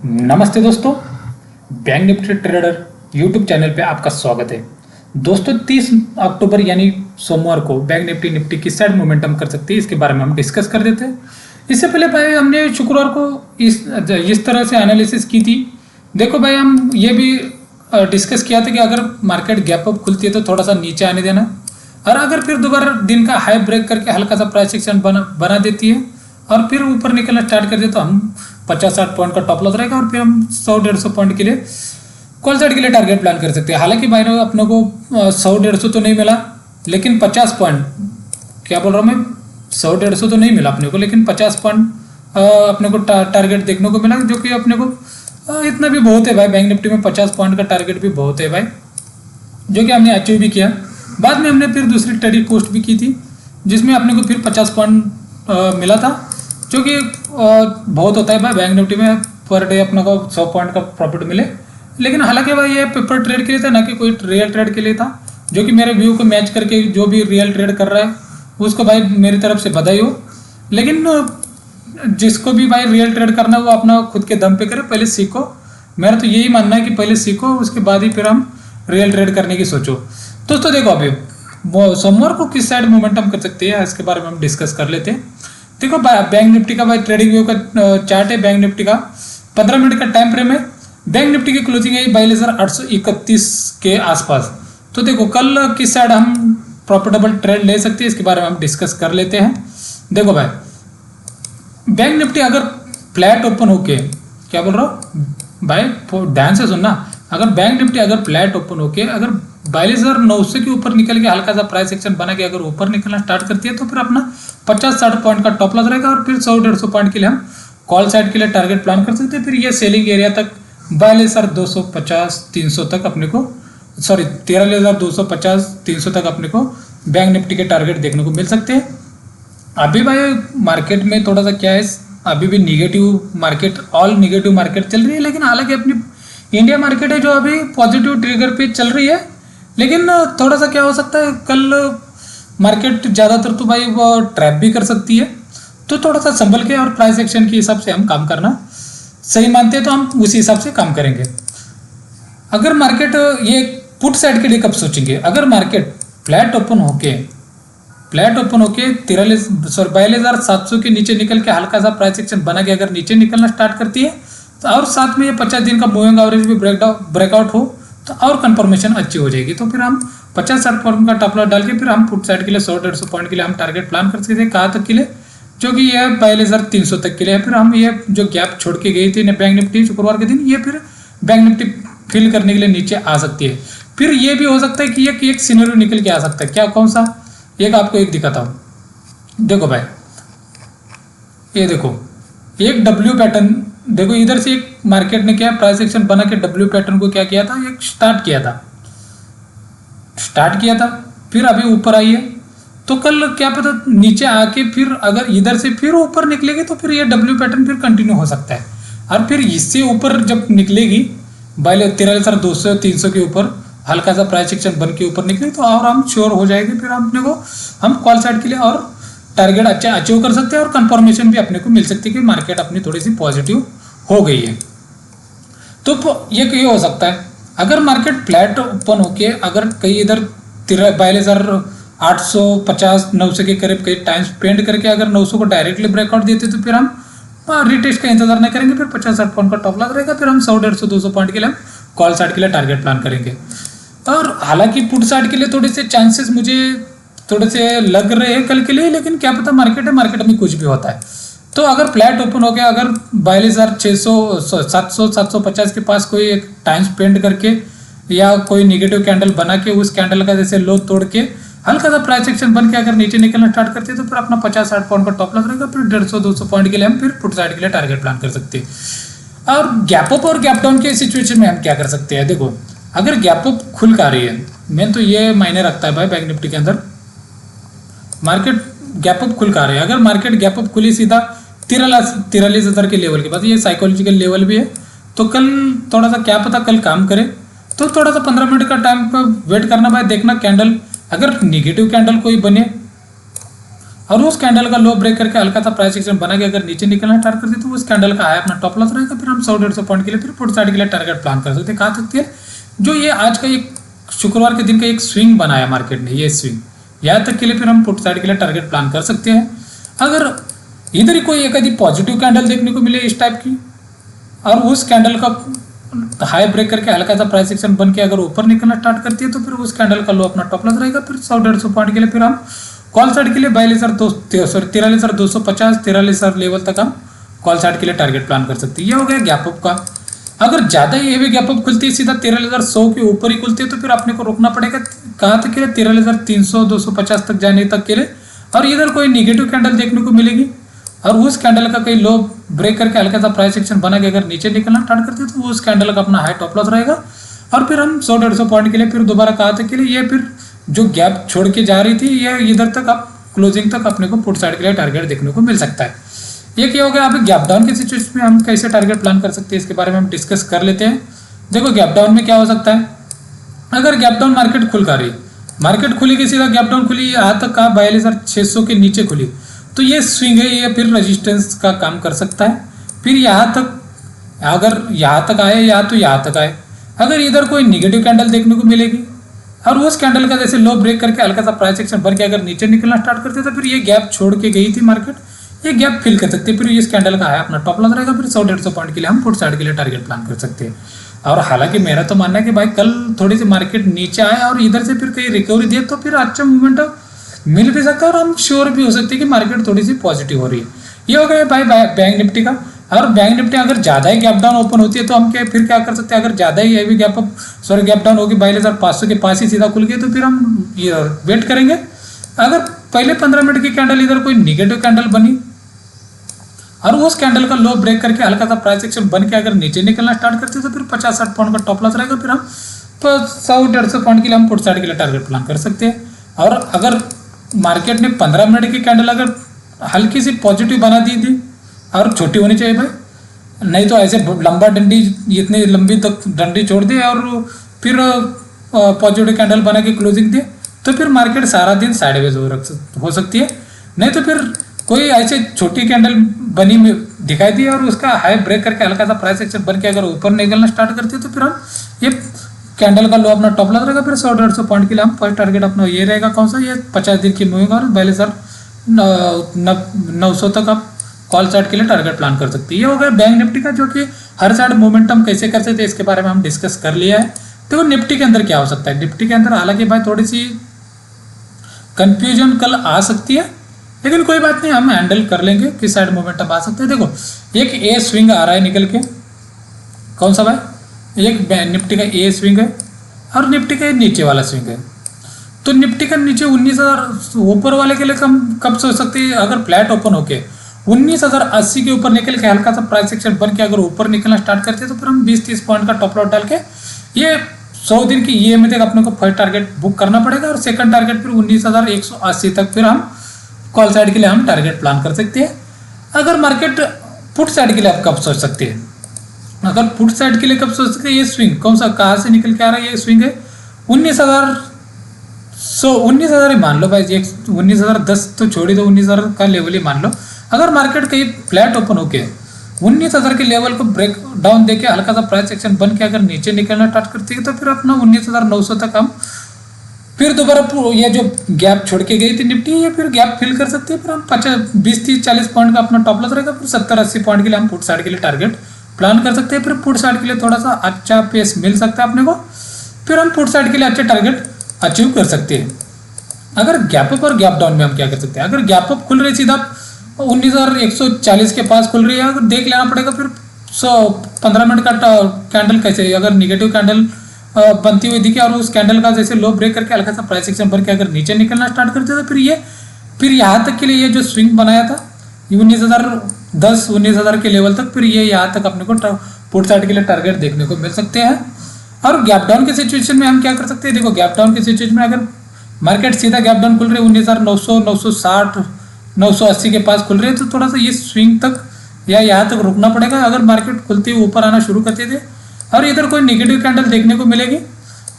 नमस्ते दोस्तों, bank Nifty trader YouTube channel पे आपका स्वागत है। दोस्तों 30 अक्टूबर यानी सोमवार को बैंक निफ्टी निफ्टी किस साइड मोमेंटम कर सकती है इसके बारे में हम डिस्कस कर देते हैं। इससे पहले भाई हमने शुक्रवार को इस तरह से एनालिसिस की थी। देखो भाई हम ये भी डिस्कस किया था कि अगर मार्केट गैप अप खुलती है तो थोड़ा सा नीचे आने देना, और अगर फिर दोबारा दिन का हाई ब्रेक करके हल्का सा प्राइस एक्शन बना देती है और फिर ऊपर निकलना स्टार्ट कर दे तो हम 50-60 पॉइंट का टॉप लॉस रहेगा और फिर हम 100-150 पॉइंट के लिए कॉल साइड के लिए टारगेट प्लान कर सकते हैं। हालांकि भाई अपने को 100-150 तो नहीं मिला, लेकिन 50 पॉइंट, क्या बोल रहा हूँ मैं, 100-150 तो नहीं मिला अपने को, लेकिन 50 पॉइंट अपने को टारगेट देखने को मिला, जो कि अपने को इतना भी बहुत है भाई। बैंक निफ्टी में 50 पॉइंट का टारगेट भी बहुत है भाई, जो कि हमने अचीव भी किया। बाद में हमने फिर दूसरी ट्रेडिंग कोस्ट भी की थी जिसमें अपने को फिर 50 पॉइंट मिला था, जो कि बहुत होता है भाई बैंक निफ्टी में पर डे अपने को 100 पॉइंट का प्रॉफिट मिले। लेकिन हालांकि भाई ये पेपर ट्रेड के लिए था, ना कि कोई रियल ट्रेड के लिए था, जो कि मेरे व्यू को मैच करके जो भी रियल ट्रेड कर रहा है उसको भाई मेरी तरफ से बधाई हो। लेकिन जिसको भी भाई रियल ट्रेड करना है वो अपना खुद के दम पे करे, पहले सीखो। मेरा तो यही मानना है कि पहले सीखो, उसके बाद ही फिर हम रियल ट्रेड करने की सोचो। दोस्तों देखो अभी वो सोमवार को किस साइड मोमेंटम कर सकती है इसके बारे में हम डिस्कस कर लेते हैं। देखो बैंक निफ्टी का भाई ट्रेडिंग व्यू का चार्ट है। बैंक निफ्टी का 15 मिनट का टाइम फ्रेम है। बैंक निफ्टी की क्लोजिंग है 42,831 के आसपास। तो देखो कल किस साइड हम प्रॉफिटेबल ट्रेड ले सकते हैं इसके बारे में हम डिस्कस कर लेते हैं। देखो भाई बैंक निफ्टी अगर फ्लैट ओपन होके, क्या बोल रहा हूँ भाई, ध्यान से सुनना, अगर बैंक निफ्टी अगर फ्लैट ओपन होके अगर 42,900 के ऊपर निकल के हल्का सा प्राइस एक्शन बना के अगर ऊपर निकलना स्टार्ट करती है तो फिर अपना 50-60 पॉइंट का टॉप लॉस रहेगा और फिर 100-150 पॉइंट के लिए हम कॉल साइड के लिए टारगेट प्लान कर सकते हैं। फिर ये सेलिंग एरिया तक 42,250-300 तक अपने को, सॉरी 43,250-300 तक अपने को बैंक निफ्टी के टारगेट देखने को मिल सकते हैं। अभी भाई मार्केट में थोड़ा सा क्या है, अभी भी negative market, all negative market चल रही है। लेकिन हालांकि अपनी इंडिया मार्केट है जो अभी पॉजिटिव ट्रिगर पे चल रही है, लेकिन थोड़ा सा क्या हो सकता है, कल मार्केट ज़्यादातर तो भाई वो ट्रैप भी कर सकती है। तो थोड़ा सा संभल के और प्राइस एक्शन के हिसाब से हम काम करना सही मानते हैं तो हम उसी हिसाब से काम करेंगे। अगर मार्केट ये पुट साइड के लिए कब सोचेंगे, अगर मार्केट फ्लैट ओपन होके 42,700 के नीचे निकल के हल्का सा प्राइस एक्शन बना के अगर नीचे निकलना स्टार्ट करती है तो और साथ में ये 50 दिन का मूविंग एवरेज भी ब्रेकआउट हो तो और कंफर्मेशन अच्छी हो जाएगी। तो फिर हम 50-60 पॉइंट का टॉप लॉस डाल के फिर हम पुट साइड के लिए 100-150 पॉइंट के लिए हम टारगेट प्लान कर सकते हैं। कहाँ तक के लिए, जो कि यह 42,300 तक के लिए है। फिर हम ये जो गैप छोड़ के गई थी बैंक निफ्टी शुक्रवार के दिन, ये फिर बैंक निफ्टी फिल करने के लिए नीचे आ सकती है। फिर ये भी हो सकता है कि एक सिनेरियो निकल के आ सकता है। क्या, कौन सा, एक आपको एक दिखाता हूँ। देखो भाई ये देखो एक डब्ल्यू पैटर्न, देखो इधर से एक मार्केट ने क्या प्राइस एक्शन बना के डब्ल्यू पैटर्न को क्या किया था, एक स्टार्ट किया था, फिर अभी ऊपर आई है। तो कल क्या पता नीचे आके फिर अगर इधर से फिर ऊपर निकलेगी तो फिर ये डब्ल्यू पैटर्न फिर कंटिन्यू हो सकता है। और फिर इससे ऊपर जब निकलेगी 43,200-300 के ऊपर हल्का सा प्राइस एक्शन बन के ऊपर निकले तो और हम श्योर हो जाएंगे। फिर अपने को हम कॉल साइड के लिए और टारगेट अच्छा अचीव कर सकते हैं और कंफर्मेशन भी अपने को मिल सकती है कि मार्केट अपनी थोड़ी सी पॉजिटिव हो गई है। तो ये हो सकता है अगर मार्केट फ्लैट ओपन होके अगर कहीं इधर 42,850-900 के करीब कहीं टाइम स्पेंड करके अगर 900 को डायरेक्टली ब्रेकआउट देते तो फिर हम रिटेस्ट का इंतजार नहीं करेंगे। फिर 50-60 पॉइंट का टॉप लॉस रहेगा। फिर हम 100-150-200 पॉइंट के लिए हम कॉल साइड के लिए टारगेट प्लान करेंगे। और हालांकि पुट साइड के लिए थोड़े से चांसेस मुझे थोड़े से लग रहे हैं कल के लिए, लेकिन क्या पता, मार्केट है, मार्केट में कुछ भी होता है। तो अगर फ्लैट ओपन हो गया, अगर 42,600-750 के पास कोई एक टाइम स्पेंड करके या कोई निगेटिव कैंडल बना के उस कैंडल का जैसे लो तोड़ के हल्का सा प्राइस एक्शन बन के अगर नीचे निकलना स्टार्ट करते हैं तो फिर अपना 50-60 पॉइंट का टॉप लॉस रहेगा। फिर 150-200 पॉइंट के लिए हम फिर पुट साइड के लिए टारगेट प्लान कर सकते हैं। और गैप अप और गैप डाउन के सिचुएशन में हम क्या कर सकते हैं, देखो अगर गैप अप खुल का रही है, मेन तो ये मायने रखता है भाई बैंक निफ्टी के अंदर, मार्केट गैप अप खुल का रही है। अगर मार्केट गैप अप खुली सीधा 43,000 के लेवल के बाद, ये साइकोलॉजिकल लेवल भी है, तो कल थोड़ा सा क्या पता कल काम करे। तो थोड़ा सा 15 मिनट का टाइम का वेट करना भाई, देखना कैंडल अगर निगेटिव कैंडल कोई बने और उस कैंडल का लो ब्रेक करके हल्का सा प्राइस एक्शन बना के अगर नीचे निकलना स्टार्ट करते तो उस कैंडल का हाई अपना टॉप लॉस रहेगा। फिर हम 100-150 पॉइंट के लिए फिर पुट साइड के लिए टारगेट प्लान कर सकते हैं। कहा सकते हैं जो ये आज का एक शुक्रवार के दिन का एक स्विंग बनाया मार्केट ने, ये स्विंग यहाँ तक के लिए फिर हम पुट साइड के लिए टारगेट प्लान कर सकते हैं। अगर इधर ही कोई एक आधी पॉजिटिव कैंडल देखने को मिले इस टाइप की और उस कैंडल का हाई ब्रेक करके हल्का सा प्राइस एक्शन बन के अगर ऊपर निकलना स्टार्ट करती है तो फिर उस कैंडल का लो अपना टॉप लॉस रहेगा। फिर 100-150 पॉइंट के लिए फिर हम कॉल साइड के लिए 43,250 43,000 लेवल तक हम कॉल साइड के लिए टारगेट प्लान कर सकते हैं। ये हो गया गैप अप का। अगर ज़्यादा ही हेवी गैप अप खुलती है, सीधा 13,100 के ऊपर ही खुलती है तो फिर आपने को रोकना पड़ेगा। कहाँ तक के लिए 13,300 250 तक जाने तक के लिए। और इधर कोई निगेटिव कैंडल देखने को मिलेगी और उस कैंडल का कहीं लो ब्रेक करके हल्का सा प्राइस एक्शन बना के अगर नीचे निकलना स्टार्ट करते हैं तो उस कैंडल का अपना हाई टॉप लॉस रहेगा। और फिर हम 100-150 पॉइंट के लिए फिर दोबारा कहा तक के लिए ये फिर जो गैप छोड़ के जा रही थी ये इधर तक आप क्लोजिंग तक अपने को पुट साइड के लिए टारगेट देखने को मिल सकता है। एक ये हो गया। अभी गैप डाउन की सिचुएशन में हम कैसे टारगेट प्लान कर सकते हैं इसके बारे में हम डिस्कस कर लेते हैं। देखो गैप डाउन में क्या हो सकता है। अगर गैप डाउन मार्केट खुल कर रही, मार्केट खुली कि सीधा गैप डाउन खुली यहाँ तक कहा 42,600 के नीचे खुली तो ये स्विंग है, ये फिर रेजिस्टेंस का काम कर सकता है। फिर यहाँ तक अगर यहाँ तक आए या तो यहाँ तक आए। अगर इधर कोई निगेटिव कैंडल देखने को मिलेगी और उस कैंडल का जैसे लो ब्रेक करके हल्का सा प्राइस एक्शन बन के अगर नीचे निकलना स्टार्ट करते तो फिर ये गैप छोड़ के गई थी मार्केट, ये गैप फिल कर सकती है। फिर इस कैंडल का है अपना टॉप लॉस रहेगा। फिर 100-150 पॉइंट के लिए हम पुट साइड के लिए टारगेट प्लान कर सकते हैं। और हालांकि मेरा तो मानना है कि भाई कल थोड़ी सी मार्केट नीचे आए और इधर से फिर कहीं रिकवरी दिए तो फिर अच्छा मूवमेंट मिल भी सकता है और हम श्योर भी हो सकते हैं कि मार्केट थोड़ी सी पॉजिटिव हो रही है। ये हो गया भाई बैंक निफ्टी का। और बैंक निफ्टी अगर ज़्यादा ही गैप डाउन ओपन होती है तो हम फिर क्या कर सकते हैं। अगर ज़्यादा ही हैवी गैप डाउन होगी 22,500 के पास ही सीधा खुल गए तो फिर हम ये वेट करेंगे। अगर पहले 15 मिनट की कैंडल इधर कोई निगेटिव कैंडल बनी और उस कैंडल का लो ब्रेक करके हल्का सा प्राइस एक्शन बन के अगर नीचे निकलना स्टार्ट करते तो फिर 50-60 पॉइंट का टॉप लॉस रहेगा। फिर हम 100-150 पॉइंट के लिए हम पुट साइड के लिए टारगेट प्लान कर सकते हैं। और अगर मार्केट ने 15 मिनट की कैंडल अगर हल्की सी पॉजिटिव बना दी थी और छोटी होनी चाहिए भाई, नहीं तो ऐसे लंबा डंडी इतनी लंबी तक डंडी छोड़ दे और फिर पॉजिटिव कैंडल बना के क्लोजिंग दे तो फिर मार्केट सारा दिन साइडवेज हो सकती है। नहीं तो फिर कोई ऐसे छोटी कैंडल बनी में दिखाई दी और उसका हाई ब्रेक करके हल्का सा प्राइस एक्शन बन के अगर ऊपर निकलना स्टार्ट करते तो फिर हम ये कैंडल का लो अपना टॉप लॉस रहेगा। फिर 100-150 पॉइंट के लिए हम फर्स्ट टारगेट अपना ये रहेगा कौन सा, ये 50 दिन की मूविंग और 42,900 तक आप कॉल साइड के लिए टारगेट प्लान कर सकते हैं। ये हो गया बैंक निफ्टी का, जो कि हर साइड मोमेंटम कैसे कर सकते हैं इसके बारे में हम डिस्कस कर लिया है। तो निफ्टी के अंदर क्या हो सकता है, निफ्टी के अंदर हालांकि भाई थोड़ी सी कंफ्यूजन कल आ सकती है लेकिन कोई बात नहीं, हम हैंडल कर लेंगे किस साइड मोमेंटम आ सकते हैं। देखो एक ए स्विंग आ रहा है निकल के, कौन सा भाई, एक निफ्टी का ए स्विंग है और निफ्टी का नीचे वाला स्विंग है। तो निफ्टी का नीचे 19,000 ऊपर वाले के लिए कब सोच सकते हैं, अगर फ्लैट ओपन होके 19,080 के ऊपर निकल के हल्का सा प्राइस एक्शन बन के अगर ऊपर निकलना स्टार्ट करते हैं तो फिर हम 20-30 पॉइंट का टॉप लॉस डाल के ये 100 दिन की ये में तक अपने को फर्स्ट टारगेट बुक करना पड़ेगा और सेकंड टारगेट फिर 19,180 तक फिर हम कॉल साइड के लिए हम टारगेट प्लान कर सकते हैं। अगर मार्केट पुट साइड के लिए आप कब सोच सकते हैं, अगर पुट साइड के लिए कब सोच सकते हैं, ये स्विंग कौन सा कहाँ से निकल के आ रहा है, ये स्विंग है 19,000 ही मान लो भाई, 19,010 तो छोड़ दो, 19,000 का लेवल ही मान लो। अगर मार्केट कहीं फ्लैट ओपन होके 19,000 के लेवल को ब्रेक डाउन देके हल्का सा प्राइस एक्शन बन के अगर नीचे निकलना स्टार्ट करती है तो फिर अपना 19,900 तक हम फिर दोबारा ये जो गैप छोड़ के गई थी निफ्टी, ये फिर गैप फिल कर सकती है। फिर हम 20-30-40 पॉइंट का अपना टॉप लॉस रहेगा। फिर 70-80 पॉइंट के लिए हम पुट साइड के लिए टारगेट प्लान कर सकते हैं। फिर पुट साइड के लिए थोड़ा सा अच्छा पेस मिल सकता है अपने को, फिर हम पुट साइड के लिए अच्छे टारगेट अचीव कर सकते हैं। अगर गैप अप और गैप डाउन में हम क्या कर सकते हैं, अगर गैप अप खुल रही सीधा 19,140 के पास खुल रही है, अगर देख लेना पड़ेगा फिर 15 मिनट का कैंडल कैसे, अगर निगेटिव कैंडल बनती हुई दिखे और उस कैंडल का जैसे लो ब्रेक करके हल्का सा प्राइस एक्शन बन के अगर नीचे निकलना स्टार्ट करते तो फिर यहाँ तक के लिए ये जो स्विंग बनाया था 19,010-19,000 के लेवल तक, फिर ये यहाँ तक अपने को पुट साइड के लिए टारगेट देखने को मिल सकते हैं। और गैप डाउन की सिचुएशन में हम क्या कर सकते हैं, देखो गैप डाउन की सिचुएशन में अगर मार्केट सीधा गैप डाउन खुल रही है 19,900, 960, 980 के पास खुल रहे हैं तो थोड़ा सा ये स्विंग तक या यहाँ तक रुकना पड़ेगा। अगर मार्केट खुलते हुए ऊपर आना शुरू करते थे और इधर कोई नेगेटिव कैंडल देखने को मिलेगी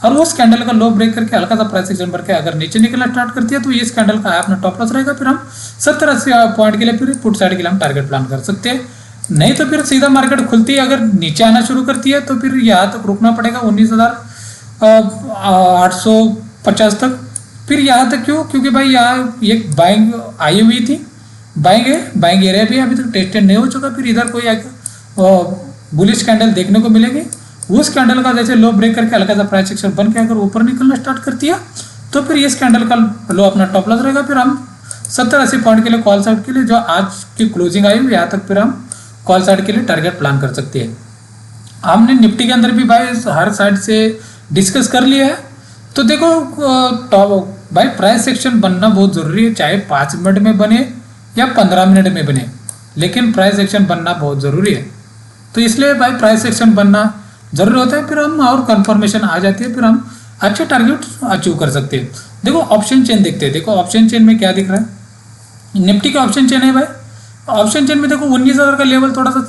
और उस कैंडल का लो ब्रेक करके हल्का सा प्राइस एक्शन बढ़ के अगर नीचे निकलना स्टार्ट करती है तो इस कैंडल का अपना टॉप लॉस रहेगा। फिर हम 70-80 पॉइंट के लिए फिर पुट साइड के लिए हम टारगेट प्लान कर सकते हैं। नहीं तो फिर सीधा मार्केट खुलती है अगर नीचे आना शुरू करती है तो फिर यहाँ तक रुकना पड़ेगा 19,850 तक। फिर यहाँ तक क्यों? क्योंकि भाई यहाँ एक बाइंग आई हुई थी, बाइंग है, बाइंग एरिया भी अभी तक टेस्टेड नहीं हो चुका। फिर इधर कोई बुलिश कैंडल देखने को मिलेगी। उस कैंडल का जैसे लो ब्रेक करके हल्का सा प्राइस एक्शन बन के अगर ऊपर निकलना स्टार्ट करती है तो फिर इस कैंडल का लो अपना टॉप लॉस रहेगा। फिर हम 70-80 पॉइंट के लिए कॉल साइड के लिए जो आज की क्लोजिंग आई हुई यहाँ तक फिर हम कॉल साइड के लिए टारगेट प्लान कर सकते हैं। हमने निफ्टी के अंदर भी भाई हर साइड से डिस्कस कर लिया है। तो देखो भाई प्राइस एक्शन बनना बहुत ज़रूरी है, चाहे 5 मिनट में बने या 15 मिनट में बने, लेकिन प्राइस एक्शन बनना बहुत ज़रूरी है। तो इसलिए भाई प्राइस एक्शन बनना ज़रूरी होता है। फिर हम और कंफर्मेशन आ जाती है, फिर हम अच्छे टारगेट अचीव कर सकते हैं। देखो ऑप्शन चेन देखते हैं। देखो ऑप्शन चेन में क्या दिख रहा है, निफ्टी का ऑप्शन चेन है भाई। ऑप्शन चेन में देखो 19,000 का लेवल थोड़ा सा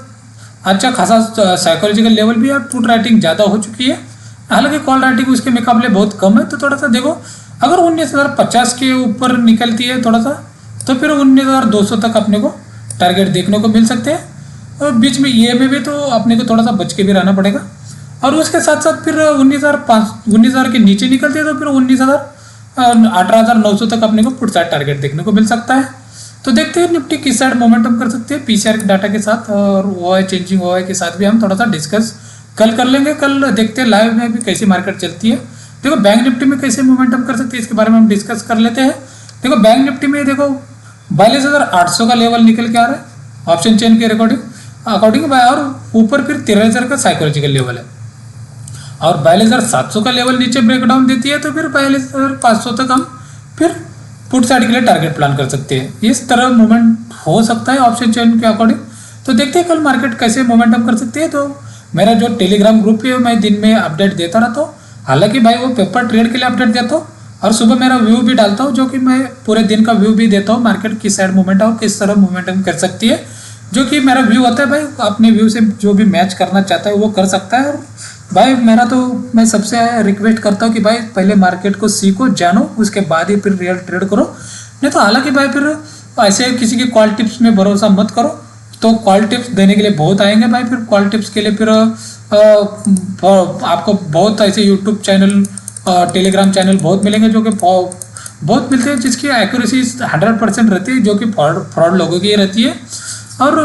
अच्छा खासा साइकोलॉजिकल लेवल भी है, पुट राइटिंग ज़्यादा हो चुकी है, हालांकि कॉल राइटिंग उसके मुकाबले बहुत कम है। तो थोड़ा सा देखो अगर 19,050 के ऊपर निकलती है थोड़ा सा तो फिर 19,200 तक अपने को टारगेट देखने को मिल सकते हैं। और बीच में ये में भी तो अपने को थोड़ा सा बच के भी रहना पड़ेगा। और उसके साथ साथ फिर 19,000 के नीचे निकलती है तो फिर 18,900 तक अपने को पुट साइड टारगेट देखने को मिल सकता है। तो देखते हैं निफ्टी किस साइड मोमेंटम कर सकते हैं पीसीआर के डाटा के साथ, और ओआई चेंजिंग ओआई के साथ भी हम थोड़ा सा डिस्कस कल कर लेंगे। कल देखते हैं लाइव में भी कैसी मार्केट चलती है। देखो बैंक निफ्टी में कैसे मोमेंटम कर सकते हैं इसके बारे में हम डिस्कस कर लेते हैं। देखो बैंक निफ्टी में देखो 42,800 का लेवल निकल के आ रहा है ऑप्शन चेन के अकॉर्डिंग और ऊपर फिर 13,000 का साइकोलॉजिकल लेवल है, और 42,700 का लेवल नीचे ब्रेकडाउन देती है तो फिर 42,500 तक हम फिर पुट साइड के लिए टारगेट प्लान कर सकते हैं। इस तरह मूवमेंट हो सकता है ऑप्शन चेन के अकॉर्डिंग। तो देखते हैं कल मार्केट कैसे मोमेंटम कर सकती है। तो मेरा जो टेलीग्राम ग्रुप है मैं दिन में अपडेट देता रहता हूँ, हालांकि भाई वो पेपर ट्रेड के लिए अपडेट देता हूँ, और सुबह मेरा व्यू भी डालता हूँ जो कि मैं पूरे दिन का व्यू भी देता हूँ मार्केट किस साइड मूवमेंट और किस तरह मूवमेंटम कर सकती है। जो कि मेरा व्यू होता है भाई अपने व्यू से जो भी मैच करना चाहता है वो कर सकता है। और भाई मेरा तो मैं सबसे रिक्वेस्ट करता हूँ कि भाई पहले मार्केट को सीखो जानो, उसके बाद ही फिर रियल ट्रेड करो। नहीं तो हालांकि भाई फिर ऐसे किसी की कॉल टिप्स में भरोसा मत करो। तो कॉल टिप्स देने के लिए बहुत आएंगे भाई, फिर कॉल टिप्स के लिए फिर आपको बहुत ऐसे यूट्यूब चैनल टेलीग्राम चैनल बहुत मिलेंगे जो कि बहुत मिलते हैं जिसकी एक्यूरेसी 100% रहती है, जो कि फ्रॉड लोगों की रहती है। और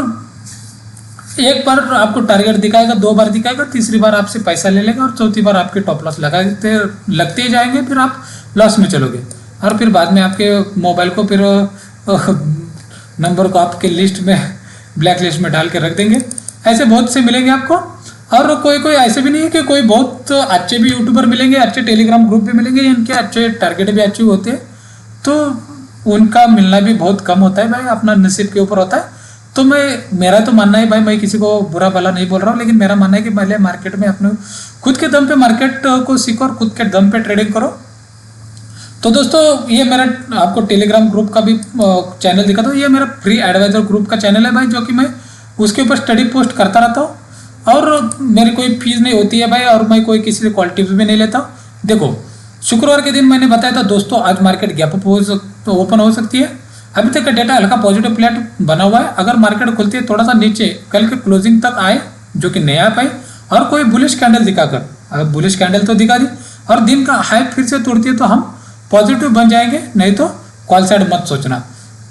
एक बार आपको टारगेट दिखाएगा, 2 बार दिखाएगा, तीसरी बार आपसे पैसा ले लेगा और चौथी बार आपके टॉप लॉस लगते ही जाएंगे, फिर आप लॉस में चलोगे और फिर बाद में आपके मोबाइल को फिर नंबर को आपके लिस्ट में ब्लैक लिस्ट में डाल के रख देंगे। ऐसे बहुत से मिलेंगे आपको। और कोई ऐसे भी नहीं है कि कोई बहुत अच्छे भी यूट्यूबर मिलेंगे, अच्छे टेलीग्राम ग्रुप भी मिलेंगे, इनके अच्छे टारगेट भी अच्छे होते हैं, तो उनका मिलना भी बहुत कम होता है भाई, अपना नसीब के ऊपर होता है। तो मेरा तो मानना है भाई, मैं किसी को बुरा भला नहीं बोल रहा हूँ, लेकिन मेरा मानना है कि पहले मार्केट में अपने खुद के दम पे मार्केट को सीखो और खुद के दम पे ट्रेडिंग करो। तो दोस्तों ये मेरा आपको टेलीग्राम ग्रुप का भी चैनल दिखाता हूँ, ये मेरा फ्री एडवाइजर ग्रुप का चैनल है भाई, जो कि मैं उसके ऊपर स्टडी पोस्ट करता रहता हूँ और मेरी कोई फीस नहीं होती है भाई, और मैं कोई किसी से कॉल टिप्स भी नहीं लेता हूँ। देखो शुक्रवार के दिन मैंने बताया था दोस्तों आज मार्केट गैप अप ओपन हो सकती है। अभी तक का डेटा हल्का पॉजिटिव फ्लैट बना हुआ है, अगर मार्केट खुलती है थोड़ा सा नीचे कल के क्लोजिंग तक आए जो कि नहीं आ पाई, और कोई बुलिश कैंडल दिखाकर, अगर बुलिश कैंडल तो दिखा दी और दिन का हाई फिर से तोड़ती है तो हम पॉजिटिव बन जाएंगे, नहीं तो कॉल साइड मत सोचना।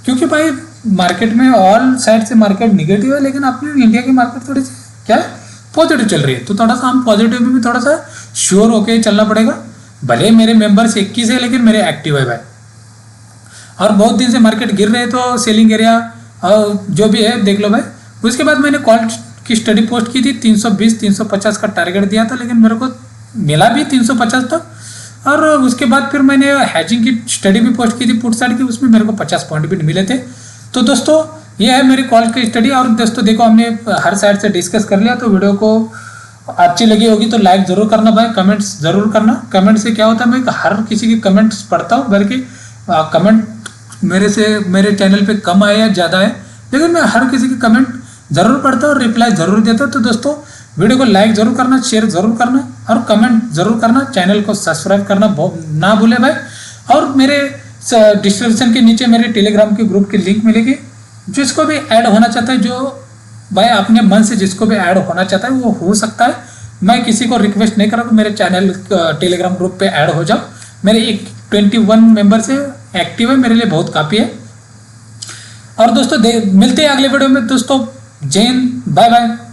क्योंकि भाई मार्केट में ऑल साइड से मार्केट निगेटिव है, लेकिन अपनी इंडिया की मार्केट थोड़ी सी क्या पॉजिटिव चल रही है, तो थोड़ा सा हम पॉजिटिव में भी थोड़ा सा श्योर होके चलना पड़ेगा। भले मेरे मेंबर्स 21 है लेकिन मेरे एक्टिव है भाई, और बहुत दिन से मार्केट गिर रहे हैं तो सेलिंग एरिया और जो भी है देख लो भाई। उसके बाद मैंने कॉल की स्टडी पोस्ट की थी, 320-350 का टारगेट दिया था, लेकिन मेरे को मिला भी 350 तक। और उसके बाद फिर मैंने हैजिंग की स्टडी भी पोस्ट की थी पुट साइड की, उसमें मेरे को 50 पॉइंट भी मिले थे। तो दोस्तों ये है मेरी कॉल की स्टडी। और दोस्तों देखो हमने हर साइड से डिस्कस कर लिया, तो वीडियो को अच्छी लगी होगी तो लाइक जरूर करना भाई, कमेंट्स जरूर करना। कमेंट से क्या होता है, मैं हर किसी की कमेंट्स पढ़ता हूँ, बल्कि कमेंट मेरे चैनल पे कम आए या ज़्यादा है, लेकिन मैं हर किसी की कमेंट जरूर पढ़ते हो और रिप्लाई जरूर देते हो। तो दोस्तों वीडियो को लाइक जरूर करना, शेयर जरूर करना और कमेंट जरूर करना। चैनल को सब्सक्राइब करना ना भूले भाई। और मेरे डिस्क्रिप्शन के नीचे मेरे टेलीग्राम के ग्रुप की लिंक मिलेगी। जिसको भी ऐड होना चाहता है, जो भाई अपने मन से जिसको भी ऐड होना चाहता है वो हो सकता है। मैं किसी को रिक्वेस्ट नहीं कर रहा, मेरे चैनल टेलीग्राम ग्रुप पे ऐड हो जाओ। मेरे 21 मेंबर से एक्टिव है, मेरे लिए बहुत काफ़ी है। और दोस्तों मिलते हैं अगले वीडियो में दोस्तों। जय हिंद, बाय बाय।